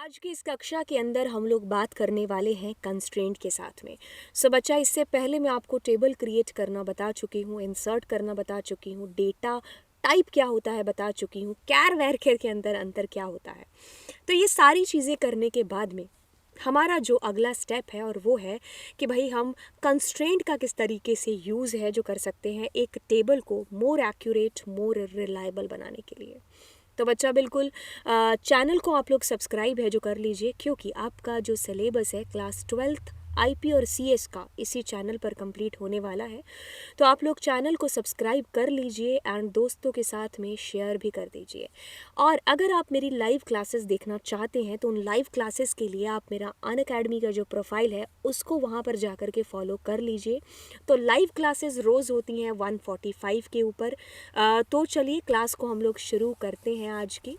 आज की इस कक्षा के अंदर हम लोग बात करने वाले हैं कंस्ट्रेंट के साथ में। सो बच्चा, इससे पहले मैं आपको टेबल क्रिएट करना बता चुकी हूँ, इंसर्ट करना बता चुकी हूँ, डेटा टाइप क्या होता है बता चुकी हूँ, कैर वैर खेर के अंदर अंतर क्या होता है। तो ये सारी चीज़ें करने के बाद में हमारा जो अगला स्टेप है और वो है कि भाई हम कंस्ट्रेंट का किस तरीके से यूज़ है जो कर सकते हैं एक टेबल को मोर एक्यूरेट मोर रिलायबल बनाने के लिए। तो बच्चा बिल्कुल चैनल को आप लोग सब्सक्राइब है जो कर लीजिए, क्योंकि आपका जो सिलेबस है क्लास 12th आईपी और सीएस का इसी चैनल पर कंप्लीट होने वाला है। तो आप लोग चैनल को सब्सक्राइब कर लीजिए एंड दोस्तों के साथ में शेयर भी कर दीजिए। और अगर आप मेरी लाइव क्लासेस देखना चाहते हैं तो उन लाइव क्लासेस के लिए आप मेरा अनअकैडमी का जो प्रोफाइल है उसको वहाँ पर जा कर के फॉलो कर लीजिए। तो लाइव क्लासेस रोज़ होती हैं 145 के ऊपर। तो चलिए क्लास को हम लोग शुरू करते हैं आज की।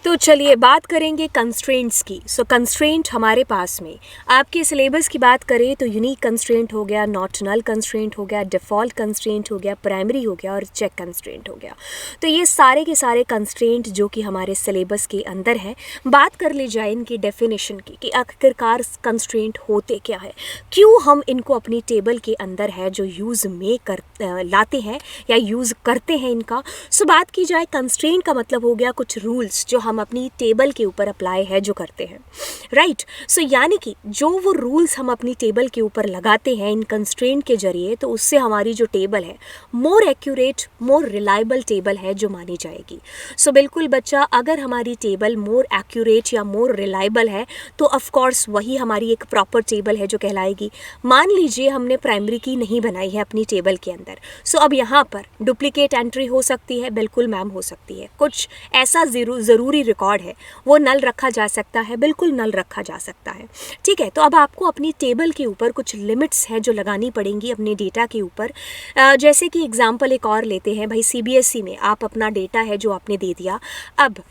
तो चलिए बात करेंगे कंस्ट्रेंट्स की। सो कंस्ट्रेंट हमारे पास में आपके सिलेबस की बात करें तो यूनिक कंस्ट्रेंट हो गया, नॉट नल कंस्ट्रेंट हो गया, डिफ़ॉल्ट कंस्ट्रेंट हो गया, प्राइमरी हो गया और चेक कंस्ट्रेंट हो गया। तो ये सारे के सारे कंस्ट्रेंट जो कि हमारे सिलेबस के अंदर हैं। बात कर ली जाए इनकी डेफिनेशन की कि आखिरकार कंस्ट्रेंट होते क्या है, क्यों हम इनको अपनी टेबल के अंदर है जो यूज़ में लाते हैं या यूज़ करते हैं इनका। सो बात की जाए कंस्ट्रेंट का मतलब हो गया कुछ रूल्स जो हम अपनी टेबल के ऊपर अप्लाई है जो करते हैं, राइट। सो यानी कि जो वो रूल्स हम अपनी टेबल के ऊपर लगाते हैं इन कंस्ट्रेंट के जरिए, तो उससे हमारी जो टेबल है more accurate more reliable table है जो मानी जाएगी। सो बिल्कुल बच्चा, अगर हमारी टेबल मोर एक्यूरेट या मोर रिलायबल है तो ऑफ कोर्स वही हमारी एक प्रॉपर टेबल है जो कहलाएगी। मान लीजिए हमने प्राइमरी की नहीं बनाई है अपनी टेबल के अंदर, सो अब यहाँ पर डुप्लीकेट एंट्री हो सकती है, बिल्कुल मैम हो सकती है। कुछ ऐसा ज़रूरी रिकॉर्ड है वो नल रखा जा सकता है, बिल्कुल नल रखा जा सकता है, ठीक है। तो अब आपको अपनी टेबल के ऊपर कुछ लिमिट्स हैं जो लगानी पड़ेंगी अपने डेटा के ऊपर। जैसे कि एग्जांपल एक और लेते हैं, भाई सीबीएसई में आप अपना डेटा है जो आपने दे दिया। अब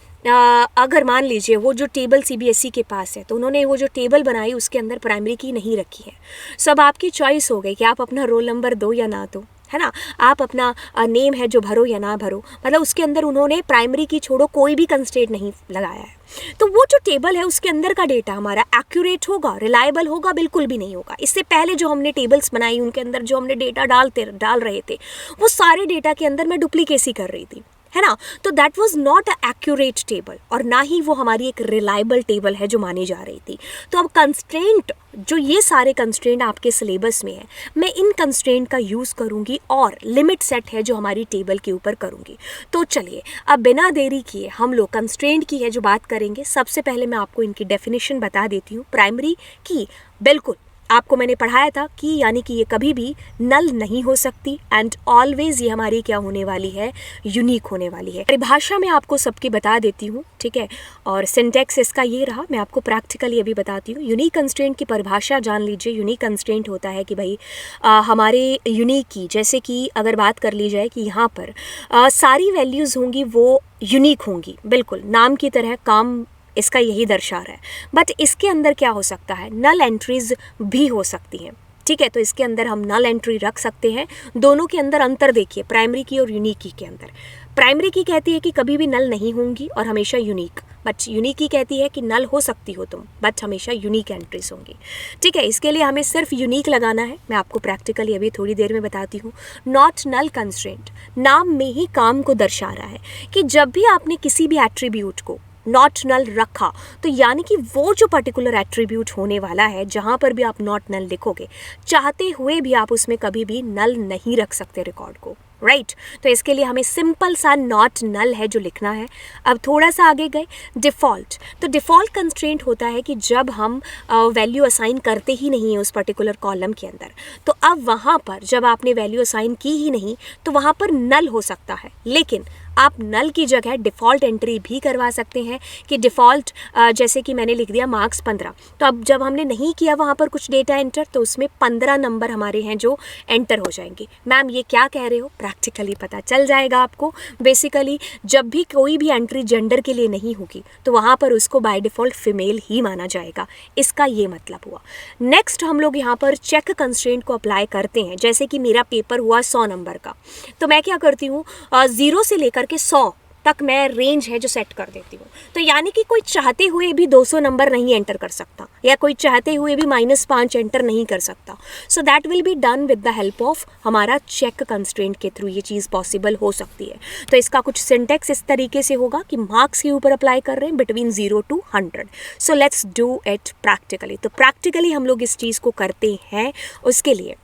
अगर मान लीजिए वो जो टेबल सीबीएसई के पास है तो उन्होंने वो जो टेबल बनाई उसके अंदर प्राइमरी की नहीं रखी है। सो अब आपकी चॉइस हो गई कि आप अपना रोल नंबर दो या ना दो, है ना। आप अपना नेम है जो भरो या ना भरो, मतलब उसके अंदर उन्होंने प्राइमरी की छोड़ो कोई भी कंस्ट्रेंट नहीं लगाया है। तो वो जो टेबल है उसके अंदर का डेटा हमारा एक्यूरेट होगा, रिलायबल होगा, बिल्कुल भी नहीं होगा। इससे पहले जो हमने टेबल्स बनाई उनके अंदर जो हमने डेटा डाल रहे थे वो सारे डेटा के अंदर मैं डुप्लीकेसी कर रही थी, है ना। तो that was not a accurate table और ना ही वो हमारी एक रिलायबल टेबल है जो मानी जा रही थी। तो अब कंस्ट्रेंट जो ये सारे कंस्ट्रेंट आपके सिलेबस में है, मैं इन कंस्ट्रेंट का यूज़ करूँगी और लिमिट सेट है जो हमारी टेबल के ऊपर करूँगी। तो चलिए अब बिना देरी किए हम लोग कंस्ट्रेंट की है जो बात करेंगे। सबसे पहले मैं आपको इनकी डेफिनेशन बता देती हूँ। प्राइमरी की बिल्कुल आपको मैंने पढ़ाया था कि यानी कि ये कभी भी नल नहीं हो सकती एंड ऑलवेज ये हमारी क्या होने वाली है, यूनिक होने वाली है। परिभाषा मैं आपको सबकी बता देती हूँ, ठीक है। और सिंटैक्स इसका ये रहा, मैं आपको प्रैक्टिकली अभी बताती हूँ। यूनिक कंस्ट्रेंट की परिभाषा जान लीजिए। यूनिक कंस्ट्रेंट होता है कि भाई हमारे यूनिक की, जैसे कि अगर बात कर ली जाए कि यहाँ पर सारी वैल्यूज़ होंगी वो यूनिक होंगी, बिल्कुल नाम की तरह काम इसका यही दर्शा रहा है। बट इसके अंदर क्या हो सकता है, नल एंट्रीज भी हो सकती हैं, ठीक है। तो इसके अंदर हम नल एंट्री रख सकते हैं। दोनों के अंदर अंतर देखिए, प्राइमरी की और यूनिक की के अंदर। प्राइमरी की कहती है कि कभी भी नल नहीं होंगी और हमेशा यूनिक, बट यूनिक की कहती है कि नल हो सकती हो तुम बट हमेशा यूनिक एंट्रीज होंगी, ठीक है। इसके लिए हमें सिर्फ यूनिक लगाना है। मैं आपको प्रैक्टिकली अभी थोड़ी देर में बताती हूँ। नॉट नल कंस्ट्रेंट नाम में ही काम को दर्शा रहा है कि जब भी आपने किसी भी एट्रीब्यूट को नॉट नल रखा तो यानी कि वो जो पर्टिकुलर एट्रीब्यूट होने वाला है जहाँ पर भी आप नॉट नल लिखोगे, चाहते हुए भी आप उसमें कभी भी नल नहीं रख सकते रिकॉर्ड को, राइट। तो इसके लिए हमें सिंपल सा नॉट नल है जो लिखना है। अब थोड़ा सा आगे गए, डिफ़ॉल्ट। तो डिफ़ॉल्ट कंस्ट्रेंट होता है कि जब हम वैल्यू असाइन करते ही नहीं है उस पर्टिकुलर कॉलम के अंदर, तो अब वहाँ पर जब आपने वैल्यू असाइन की ही नहीं तो वहाँ पर नल हो सकता है। लेकिन आप नल की जगह डिफ़ॉल्ट एंट्री भी करवा सकते हैं कि डिफ़ॉल्ट, जैसे कि मैंने लिख दिया मार्क्स 15, तो अब जब हमने नहीं किया वहाँ पर कुछ डेटा एंटर तो उसमें 15 नंबर हमारे हैं जो एंटर हो जाएंगे। मैम ये क्या कह रहे हो, प्रैक्टिकली पता चल जाएगा आपको। बेसिकली जब भी कोई भी एंट्री जेंडर के लिए नहीं होगी तो वहाँ पर उसको बाय डिफ़ॉल्ट फीमेल ही माना जाएगा, इसका ये मतलब हुआ। नेक्स्ट हम लोग यहाँ पर चेक कंस्ट्रेंट को अप्लाई करते हैं। जैसे कि मेरा पेपर हुआ 100 नंबर का, तो मैं क्या करती हूँ, 0 से लेकर के 100 तक मैं रेंज है जो सेट कर देती हूँ। तो यानी कि कोई चाहते हुए भी 200 नंबर नहीं एंटर कर सकता, या कोई चाहते हुए भी -5 एंटर नहीं कर सकता। So that will be done with the help of हमारा चेक कंस्ट्रेंट के थ्रू ये चीज़ पॉसिबल हो सकती है। तो इसका कुछ सिंटेक्स इस तरीके से होगा कि मार्क्स के ऊपर अप्लाई कर रहे हैं between 0 to 100। So let's do it practically. तो प्रैक्टिकली हम लोग इस चीज़ को करते हैं। उसके लिए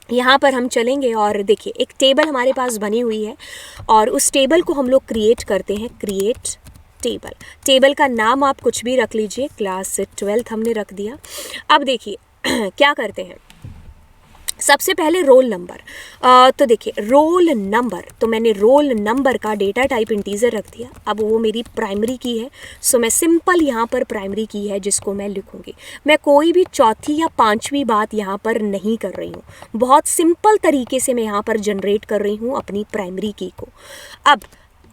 यहाँ पर हम चलेंगे और देखिए एक टेबल हमारे पास बनी हुई है और उस टेबल को हम लोग क्रिएट करते हैं। क्रिएट टेबल, टेबल का नाम आप कुछ भी रख लीजिए, क्लास 12 हमने रख दिया। अब देखिए क्या करते हैं, सबसे पहले रोल नंबर। तो देखिए रोल नंबर, तो मैंने रोल नंबर का डेटा टाइप इंटीजर रख दिया। अब वो मेरी प्राइमरी की है, सो मैं सिंपल यहाँ पर प्राइमरी की है जिसको मैं लिखूँगी। मैं कोई भी चौथी या पांचवी बात यहाँ पर नहीं कर रही हूँ, बहुत सिंपल तरीके से मैं यहाँ पर जनरेट कर रही हूँ अपनी प्राइमरी की को। अब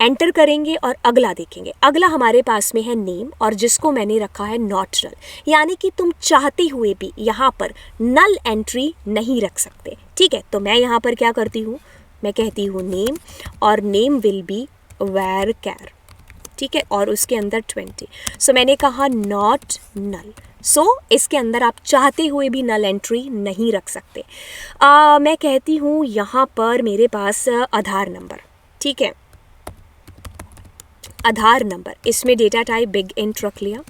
एंटर करेंगे और अगला देखेंगे। अगला हमारे पास में है नेम, और जिसको मैंने रखा है नॉट नल, यानी कि तुम चाहते हुए भी यहाँ पर नल एंट्री नहीं रख सकते। ठीक है, तो मैं यहाँ पर क्या करती हूँ, मैं कहती हूँ नेम, और नेम विल बी वेर कैर। ठीक है, और उसके अंदर 20। सो मैंने कहा नॉट नल। सो इसके अंदर आप चाहते हुए भी नल एंट्री नहीं रख सकते। मैं कहती हूँ यहाँ पर मेरे पास आधार नंबर। ठीक है, आधार नंबर, इसमें डेटा टाइप बिग इंट रख लिया।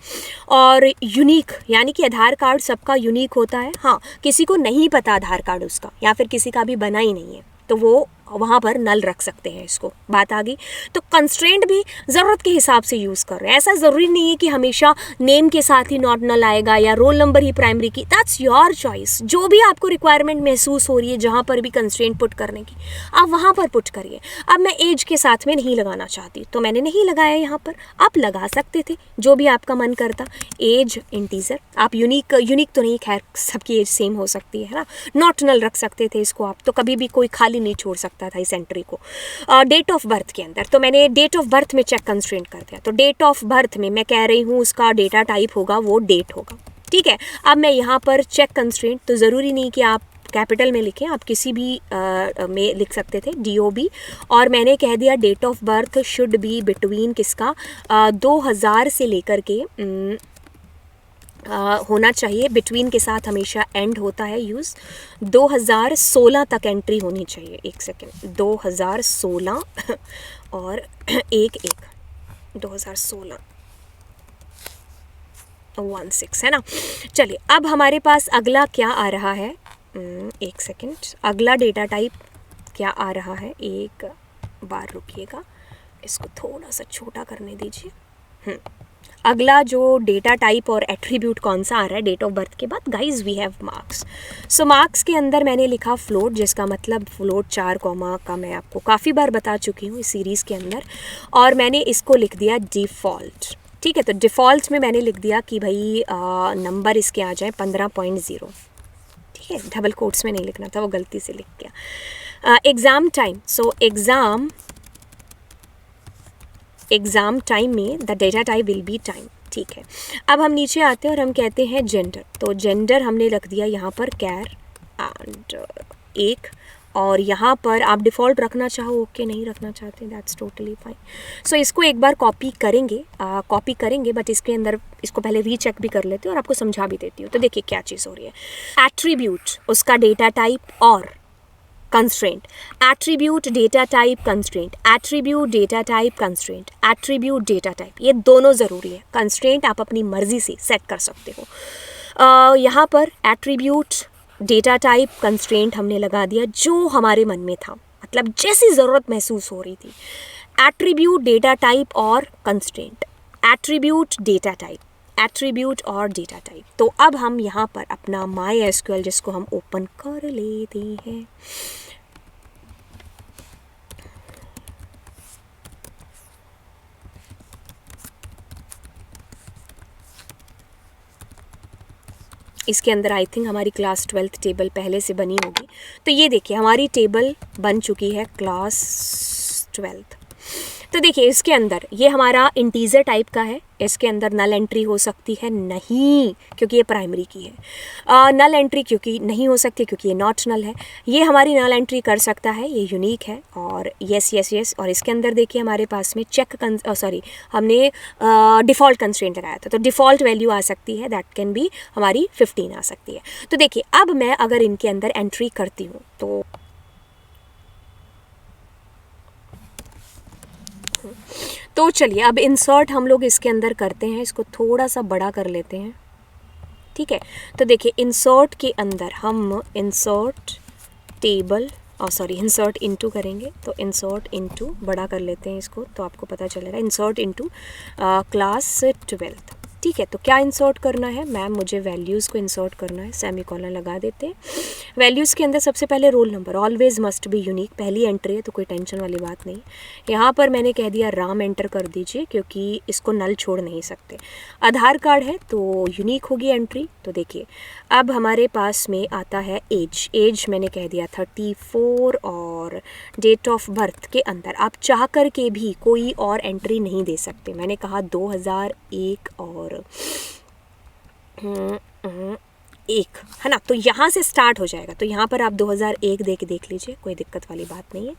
और यूनिक, यानी कि आधार कार्ड सबका यूनिक होता है। हाँ, किसी को नहीं पता आधार कार्ड उसका, या फिर किसी का भी बना ही नहीं है, तो वो वहाँ पर नल रख सकते हैं। इसको बात आ गई। तो कंस्ट्रेंट भी ज़रूरत के हिसाब से यूज़ कर रहे हैं। ऐसा ज़रूरी नहीं है कि हमेशा नेम के साथ ही नॉट नल आएगा या रोल नंबर ही प्राइमरी की। That's your choice. जो भी आपको रिक्वायरमेंट महसूस हो रही है जहाँ पर भी कंस्ट्रेंट पुट करने की, आप वहाँ पर पुट करिए। अब मैं एज के साथ में नहीं लगाना चाहती, तो मैंने नहीं लगाया यहाँ पर। आप लगा सकते थे जो भी आपका मन करता। एज इंटीजर, आप यूनिक तो नहीं, खैर सबकी एज सेम हो सकती है ना। नॉट नल रख सकते थे इसको आप, तो कभी भी कोई खाली नहीं छोड़ सकता था इस एंट्री को। डेट ऑफ बर्थ के अंदर, तो मैंने डेट ऑफ बर्थ में चेक कंस्ट्रेंट कर दिया। तो डेट ऑफ बर्थ में मैं कह रही हूँ उसका डेटा टाइप होगा वो डेट होगा। ठीक है, अब मैं यहाँ पर चेक कंस्ट्रेंट, तो ज़रूरी नहीं कि आप कैपिटल में लिखें, आप किसी भी में लिख सकते थे, DOB। और मैंने कह दिया date of birth should be between किसका, 2000 से लेकर के होना चाहिए। बिटवीन के साथ हमेशा एंड होता है यूज़। 2016 तक एंट्री होनी चाहिए। एक सेकेंड, 2016 और 2016 16 है ना। चलिए, अब हमारे पास अगला क्या आ रहा है, एक सेकेंड, अगला डेटा टाइप क्या आ रहा है, एक बार रुकिएगा, इसको थोड़ा सा छोटा करने दीजिए। अगला जो डेटा टाइप और एट्रीब्यूट कौन सा आ रहा है डेट ऑफ बर्थ के बाद, guys we have marks. So marks के अंदर मैंने लिखा फ्लोट, जिसका मतलब फ्लोट 4 कॉमा का मैं आपको काफ़ी बार बता चुकी हूँ इस सीरीज़ के अंदर। और मैंने इसको लिख दिया डिफ़ॉल्ट। ठीक है, तो डिफ़ॉल्ट में मैंने लिख दिया कि भाई नंबर इसके आ जाए 15.0। ठीक है, डबल कोट्स में नहीं लिखना था, वो गलती से लिख गया। एग्ज़ाम टाइम, सो एग्ज़ाम टाइम में the data type will be time. ठीक है, अब हम नीचे आते हैं और हम कहते हैं जेंडर। तो जेंडर हमने रख दिया यहाँ पर कैर एंड 1। और यहाँ पर आप डिफ़ॉल्ट रखना चाहो ओके, नहीं रखना चाहते दैट्स टोटली फाइन। सो इसको एक बार कॉपी करेंगे बट इसके अंदर इसको पहले रीचेक भी कर लेते हैं और आपको समझा भी देती हूँ। तो देखिए क्या चीज़ हो रही है। एट्रीब्यूट, उसका डेटा टाइप और constraint, attribute data type constraint, attribute data type constraint, attribute data type, ये दोनों ज़रूरी है। कंस्ट्रेंट आप अपनी मर्ज़ी से सेट कर सकते हो। यहाँ पर एट्रीब्यूट डेटा टाइप कंस्ट्रेंट हमने लगा दिया जो हमारे मन में था, मतलब जैसी ज़रूरत महसूस हो रही थी। एट्रीब्यूट डेटा टाइप और constraint, attribute data type, attribute और डेटा टाइप। तो अब हम यहाँ पर अपना MySQL जिसको हम ओपन कर लेते हैं। इसके अंदर आई थिंक हमारी क्लास 12 टेबल पहले से बनी होगी। तो ये देखिए हमारी टेबल बन चुकी है क्लास 12। तो देखिए इसके अंदर ये हमारा इंटीजर टाइप का है, इसके अंदर नल एंट्री हो सकती है नहीं क्योंकि ये प्राइमरी की है। नल एंट्री क्योंकि नहीं हो सकती क्योंकि ये नॉट नल है। ये हमारी नल एंट्री कर सकता है, ये यूनिक है। और यस यस यस, और इसके अंदर देखिए हमारे पास में हमने डिफ़ॉल्ट कंस्ट्रेंट लगाया था, तो डिफ़ॉल्ट वैल्यू आ सकती है, दैट कैन बी हमारी 15 आ सकती है। तो देखिए अब मैं अगर इनके अंदर एंट्री करती हूँ तो चलिए अब इंसर्ट हम लोग इसके अंदर करते हैं, इसको थोड़ा सा बड़ा कर लेते हैं, ठीक है। तो देखिए इंसर्ट के अंदर हम इंसर्ट टेबल इंसर्ट इनटू करेंगे, तो इंसर्ट इनटू बड़ा कर लेते हैं इसको, तो आपको पता चलेगा इंसर्ट इनटू क्लास 12th, ठीक है। तो क्या इंसर्ट करना है मैम, मुझे वैल्यूज़ को इंसर्ट करना है, सेमीकोलन लगा देते हैं। वैल्यूज़ के अंदर सबसे पहले roll number always must be unique, पहली एंट्री है तो कोई टेंशन वाली बात नहीं। यहाँ पर मैंने कह दिया राम एंटर कर दीजिए क्योंकि इसको नल छोड़ नहीं सकते। आधार कार्ड है तो यूनिक होगी एंट्री। तो देखिए अब हमारे पास में आता है एज मैंने कह दिया 34, और डेट ऑफ बर्थ के अंदर आप चाह कर के भी कोई और एंट्री नहीं दे सकते। मैंने कहा 2001 और 1 है ना, तो यहाँ से स्टार्ट हो जाएगा। तो यहाँ पर आप 2001 देख लीजिए, कोई दिक्कत वाली बात नहीं है।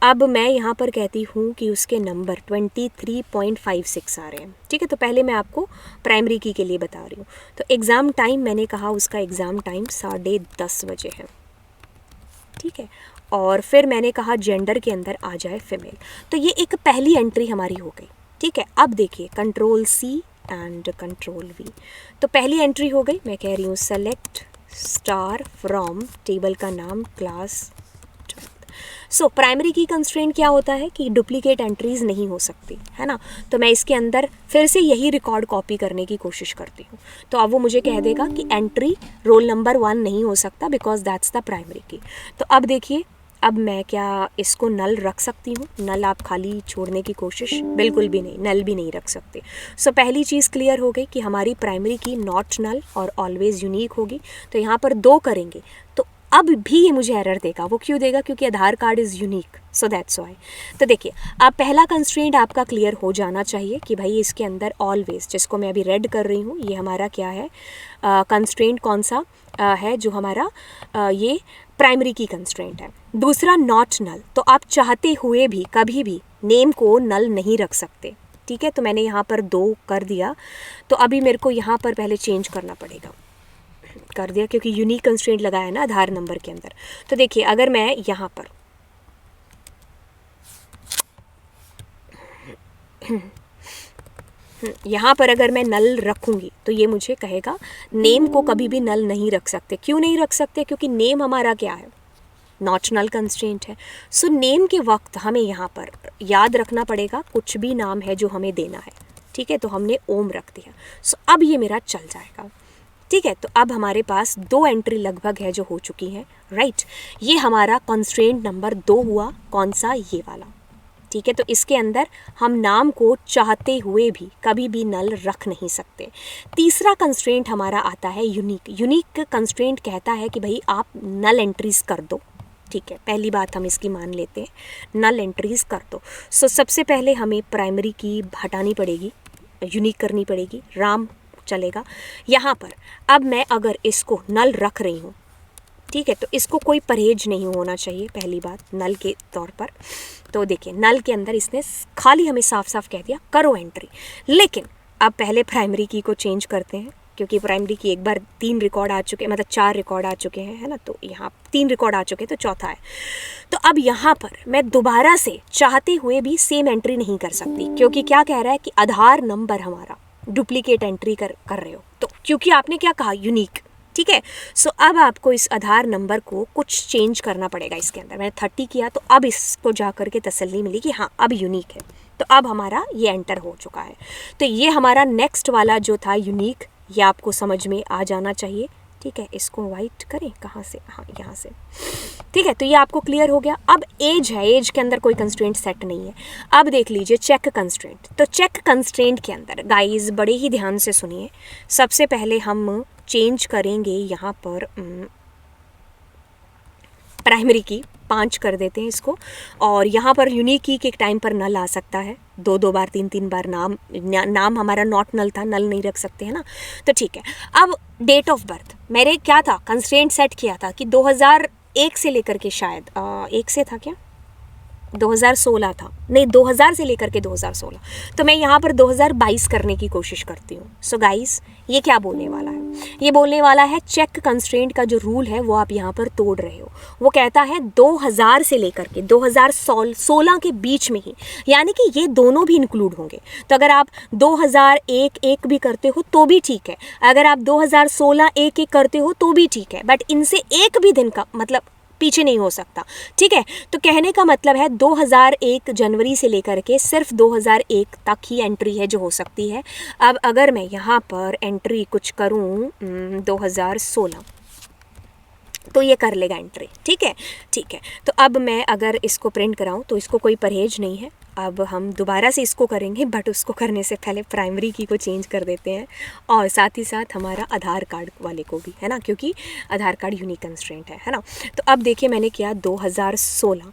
अब मैं यहाँ पर कहती हूँ कि उसके नंबर 23.56 आ रहे हैं, ठीक है। तो पहले मैं आपको प्राइमरी की के लिए बता रही हूँ। तो एग्ज़ाम टाइम मैंने कहा उसका एग्ज़ाम टाइम 10:30 बजे है, ठीक है। और फिर मैंने कहा जेंडर के अंदर आ जाए फीमेल। तो ये एक पहली एंट्री हमारी हो गई, ठीक है। अब देखिए control C and control V, तो पहली एंट्री हो गई। मैं कह रही हूँ सेलेक्ट स्टार फ्रॉम टेबल का नाम क्लास 12th। सो प्राइमरी की कंस्ट्रेंट क्या होता है कि डुप्लीकेट एंट्रीज नहीं हो सकती, है ना। तो मैं इसके अंदर फिर से यही रिकॉर्ड कॉपी करने की कोशिश करती हूँ, तो अब वो मुझे कह देगा कि एंट्री रोल नंबर 1 नहीं हो सकता बिकॉज दैट्स द प्राइमरी की। तो अब देखिए अब मैं क्या इसको नल रख सकती हूँ, नल आप खाली छोड़ने की कोशिश बिल्कुल भी नहीं, नल भी नहीं रख सकते। सो पहली चीज़ क्लियर हो गई कि हमारी प्राइमरी की नॉट नल और ऑलवेज यूनिक होगी। तो यहाँ पर 2 करेंगे तो अब भी ये मुझे एरर देगा। वो क्यों देगा, क्योंकि Aadhaar card is unique, so that's why. तो देखिए अब पहला कंस्ट्रेंट आपका क्लियर हो जाना चाहिए कि भाई इसके अंदर ऑलवेज, जिसको मैं अभी रेड कर रही हूँ, ये हमारा क्या है कंस्ट्रेंट कौन सा है जो हमारा ये प्राइमरी की कंस्ट्रेंट है। दूसरा नॉट नल, तो आप चाहते हुए भी कभी भी नेम को नल नहीं रख सकते, ठीक है। तो मैंने यहाँ पर 2 कर दिया, तो अभी मेरे को यहाँ पर पहले चेंज करना पड़ेगा, कर दिया क्योंकि यूनिक कंस्ट्रेंट लगाया ना आधार नंबर के अंदर। तो देखिए अगर मैं यहाँ पर अगर मैं नल रखूँगी तो ये मुझे कहेगा नेम को कभी भी नल नहीं रख सकते। क्यों नहीं रख सकते, क्योंकि नेम हमारा क्या है, नॉट नल कंस्ट्रेंट है। सो नेम के वक्त हमें यहाँ पर याद रखना पड़ेगा कुछ भी नाम है जो हमें देना है, ठीक है। तो हमने ओम रख दिया, सो अब ये मेरा चल जाएगा, ठीक है। तो अब हमारे पास 2 एंट्री लगभग है जो हो चुकी हैं, राइट। ये हमारा कंस्ट्रेंट नंबर 2 हुआ, कौन सा, ये वाला, ठीक है। तो इसके अंदर हम नाम को चाहते हुए भी कभी भी नल रख नहीं सकते। तीसरा कंस्ट्रेंट हमारा आता है यूनिक कंस्ट्रेंट कहता है कि भाई आप नल एंट्रीज कर दो, ठीक है। पहली बात हम इसकी मान लेते हैं, नल एंट्रीज कर दो। सो सबसे पहले हमें प्राइमरी की हटानी पड़ेगी, यूनिक करनी पड़ेगी, राम चलेगा। यहाँ पर अब मैं अगर इसको नल रख रही हूँ, ठीक है, तो इसको कोई परहेज नहीं होना चाहिए, पहली बात नल के तौर पर। तो देखिए नल के अंदर इसने खाली हमें साफ साफ कह दिया करो एंट्री। लेकिन अब पहले प्राइमरी की को चेंज करते हैं, क्योंकि प्राइमरी की एक बार 3 रिकॉर्ड आ चुके, मतलब 4 रिकॉर्ड आ चुके हैं, है ना। तो यहाँ 3 रिकॉर्ड आ चुके, तो चौथा है। तो अब यहाँ पर मैं दोबारा से चाहते हुए भी सेम एंट्री नहीं कर सकती, क्योंकि क्या कह रहा है कि आधार नंबर हमारा डुप्लीकेट एंट्री कर रहे हो, तो क्योंकि आपने क्या कहा, यूनिक, ठीक है। सो अब आपको इस आधार नंबर को कुछ चेंज करना पड़ेगा इसके अंदर। मैंने 30 किया, तो अब इसको जा कर के तसल्ली मिली कि हाँ अब यूनिक है, तो अब हमारा ये एंटर हो चुका है। तो ये हमारा नेक्स्ट वाला जो था यूनिक, ये आपको समझ में आ जाना चाहिए, ठीक है। इसको वाइट करें, कहाँ से, हाँ यहाँ से, ठीक है। तो ये आपको क्लियर हो गया। अब एज है, एज के अंदर कोई कंस्ट्रेंट सेट नहीं है। अब देख लीजिए चेक कंस्ट्रेंट। तो चेक कंस्ट्रेंट के अंदर गाइस बड़े ही ध्यान से सुनिए, सबसे पहले हम चेंज करेंगे यहाँ पर प्राइमरी की 5 कर देते हैं इसको, और यहाँ पर यूनिक की एक टाइम पर नल आ सकता है, 2 बार 3 बार नाम हमारा नॉट नल था, नल नहीं रख सकते है ना, तो ठीक है। अब डेट ऑफ बर्थ मेरे क्या था, कंस्ट्रेंट सेट किया था कि 2001 से लेकर के शायद 1 से था क्या, 2016 था, नहीं 2000 से लेकर के 2016, तो मैं यहाँ पर 2022 करने की कोशिश करती हूँ। सो गाइस ये क्या बोलने वाला है, ये बोलने वाला है चेक कंस्ट्रेंट का जो रूल है वो आप यहाँ पर तोड़ रहे हो। वो कहता है 2000 से लेकर के 2016 के बीच में ही, यानी कि ये दोनों भी इंक्लूड होंगे। तो अगर आप 2001 भी करते हो तो भी ठीक है, अगर आप 2016 1 करते हो तो भी ठीक है, बट इनसे एक भी दिन का मतलब पीछे नहीं हो सकता, ठीक है। तो कहने का मतलब है 2001 जनवरी से लेकर के सिर्फ 2001 तक ही एंट्री है जो हो सकती है। अब अगर मैं यहाँ पर एंट्री कुछ करूँ 2016, तो ये कर लेगा एंट्री, ठीक है, ठीक है। तो अब मैं अगर इसको प्रिंट कराऊँ तो इसको कोई परहेज नहीं है, अब हम दोबारा से इसको करेंगे, बट उसको करने से पहले प्राइमरी की को चेंज कर देते हैं, और साथ ही साथ हमारा आधार कार्ड वाले को भी, है ना, क्योंकि आधार कार्ड यूनिक कंस्ट्रेंट है ना। तो अब देखिए मैंने किया 2016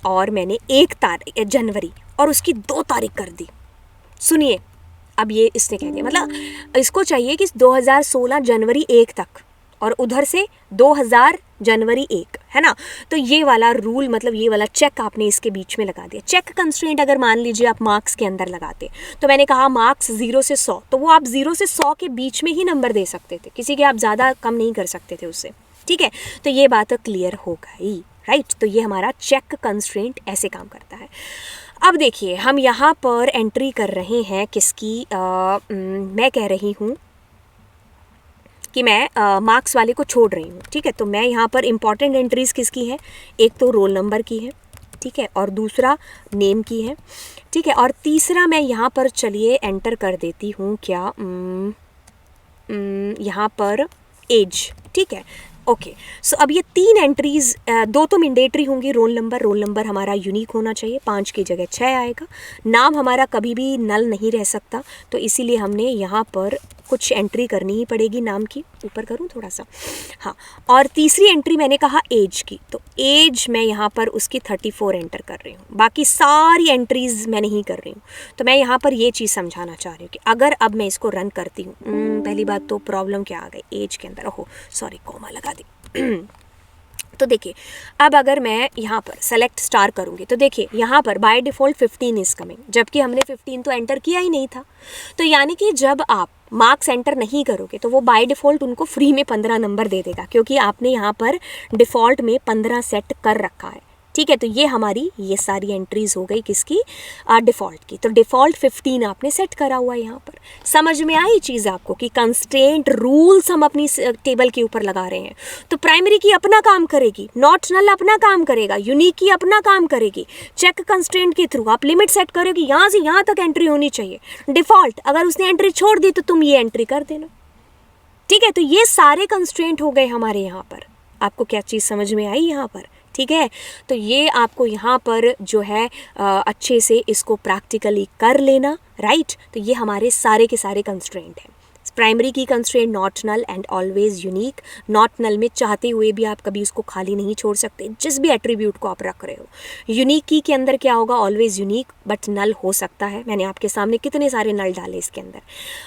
और मैंने 1 जनवरी और उसकी 2 तारीख कर दी। सुनिए अब ये इसने कह दिया, मतलब इसको चाहिए कि 2016 जनवरी 1 तक और उधर से 2000 जनवरी 1, है ना। तो ये वाला रूल मतलब ये वाला चेक आपने इसके बीच में लगा दिया। चेक कंस्ट्रेंट अगर मान लीजिए आप मार्क्स के अंदर लगाते, तो मैंने कहा मार्क्स 0 से 100, तो वो आप 0 से 100 के बीच में ही नंबर दे सकते थे, किसी के आप ज़्यादा कम नहीं कर सकते थे उससे, ठीक है। तो ये बात क्लियर हो गई, राइट। तो ये हमारा चेक कंस्ट्रेंट ऐसे काम करता है। अब देखिए हम यहाँ पर एंट्री कर रहे हैं किसकी, मैं कह रही हूँ कि मैं मार्क्स वाले को छोड़ रही हूँ, ठीक है। तो मैं यहाँ पर इंपॉर्टेंट एंट्रीज़ किसकी है, एक तो रोल नंबर की है, ठीक है, और दूसरा नेम की है, ठीक है, और तीसरा मैं यहाँ पर चलिए एंटर कर देती हूँ क्या, यहाँ पर एज, ठीक है, ओके। सो अब ये 3 एंट्रीज़, 2 तो मैंडेटरी होंगी, रोल नंबर हमारा यूनिक होना चाहिए, 5 की जगह 6 आएगा, नाम हमारा कभी भी नल नहीं रह सकता, तो इसीलिए हमने यहाँ पर कुछ एंट्री करनी ही पड़ेगी नाम की, ऊपर करूँ थोड़ा सा, हाँ। और तीसरी एंट्री मैंने कहा एज की, तो एज मैं यहाँ पर उसकी 34 एंटर कर रही हूँ, बाकी सारी एंट्रीज़ मैं नहीं कर रही हूँ। तो मैं यहाँ पर ये चीज़ समझाना चाह रही हूँ कि अगर अब मैं इसको रन करती हूँ, पहली बात तो प्रॉब्लम क्या आ गई एज के अंदर, ओहो सॉरी कॉमा लगा दी तो देखिए अब अगर मैं यहाँ पर सेलेक्ट स्टार करूँगी तो देखिए यहाँ पर बाय डिफ़ॉल्ट 15 इज़ कमिंग, जबकि हमने 15 तो एंटर किया ही नहीं था। तो यानी कि जब आप मार्क्स एंटर नहीं करोगे तो वो बाय डिफ़ॉल्ट उनको फ्री में 15 नंबर दे देगा, क्योंकि आपने यहाँ पर डिफ़ॉल्ट में 15 सेट कर रखा है, ठीक है। तो ये हमारी ये सारी एंट्रीज हो गई किसकी, डिफ़ॉल्ट की। तो डिफ़ॉल्ट 15 आपने सेट करा हुआ है यहाँ पर। समझ में आई चीज़ आपको कि कंस्ट्रेंट रूल्स हम अपनी टेबल के ऊपर लगा रहे हैं। तो प्राइमरी की अपना काम करेगी, नॉट नल अपना काम करेगा, यूनिक की अपना काम करेगी, चेक कंस्ट्रेंट के थ्रू आप लिमिट सेट करोगी, यहाँ से यहाँ तक एंट्री होनी चाहिए। डिफ़ॉल्ट अगर उसने एंट्री छोड़ दी तो तुम ये एंट्री कर देना, ठीक है। तो ये सारे कंस्ट्रेंट हो गए हमारे यहाँ पर। आपको क्या चीज़ समझ में आई यहाँ पर, ठीक है। तो ये आपको यहाँ पर जो है अच्छे से इसको प्रैक्टिकली कर लेना, राइट। तो ये हमारे सारे के सारे कंस्ट्रेंट हैं। प्राइमरी की constraint not null and always unique, not null में चाहते हुए भी आप कभी उसको खाली नहीं छोड़ सकते, जिस भी एट्रीब्यूट को आप रख रहे हो। यूनिक की के अंदर क्या होगा, ऑलवेज यूनिक बट नल हो सकता है। मैंने आपके सामने कितने सारे नल डाले इसके अंदर।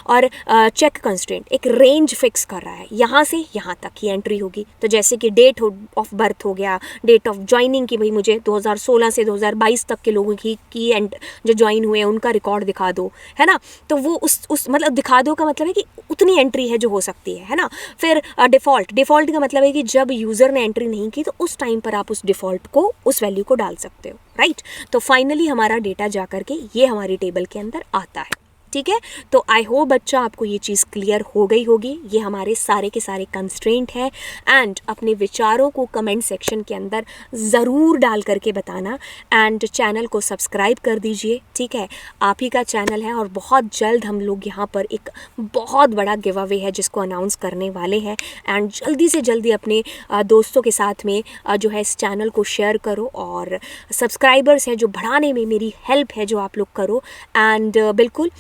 और चेक कंस्ट्रेंट एक रेंज फिक्स कर रहा है, यहाँ से यहाँ तक ही एंट्री होगी। तो जैसे कि डेट ऑफ बर्थ हो गया, डेट ऑफ ज्वाइनिंग की, भाई मुझे 2016 से 2022 तक के लोगों की एंड जो ज्वाइन हुए हैं उनका रिकॉर्ड दिखा दो, है ना। तो वो उस मतलब दिखा दो का मतलब है कि उतनी एंट्री है जो हो सकती है ना। फिर डिफ़ॉल्ट का मतलब है कि जब यूज़र ने एंट्री नहीं की तो उस टाइम पर आप उस डिफ़ॉल्ट को, उस वैल्यू को डाल सकते हो, राइट। तो फाइनली हमारा डेटा जा करके ये हमारी टेबल के अंदर आता है, ठीक है। तो आई होप बच्चा आपको ये चीज़ क्लियर हो गई होगी। ये हमारे सारे के सारे कंस्ट्रेंट है एंड अपने विचारों को कमेंट सेक्शन के अंदर ज़रूर डाल करके बताना एंड चैनल को सब्सक्राइब कर दीजिए, ठीक है। आप ही का चैनल है और बहुत जल्द हम लोग यहाँ पर एक बहुत बड़ा गिव अवे है जिसको अनाउंस करने वाले हैं एंड जल्दी से जल्दी अपने दोस्तों के साथ में जो है इस चैनल को शेयर करो और सब्सक्राइबर्स हैं जो बढ़ाने में मेरी हेल्प है जो आप लोग करो एंड बिल्कुल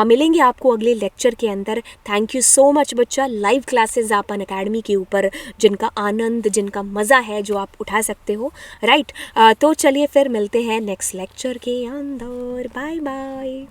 मिलेंगे आपको अगले लेक्चर के अंदर। थैंक यू सो मच बच्चा। लाइव क्लासेस आप अनअकैडमी के ऊपर जिनका आनंद, जिनका मज़ा है, जो आप उठा सकते हो, राइट। तो चलिए फिर मिलते हैं नेक्स्ट लेक्चर के अंदर। Bye bye.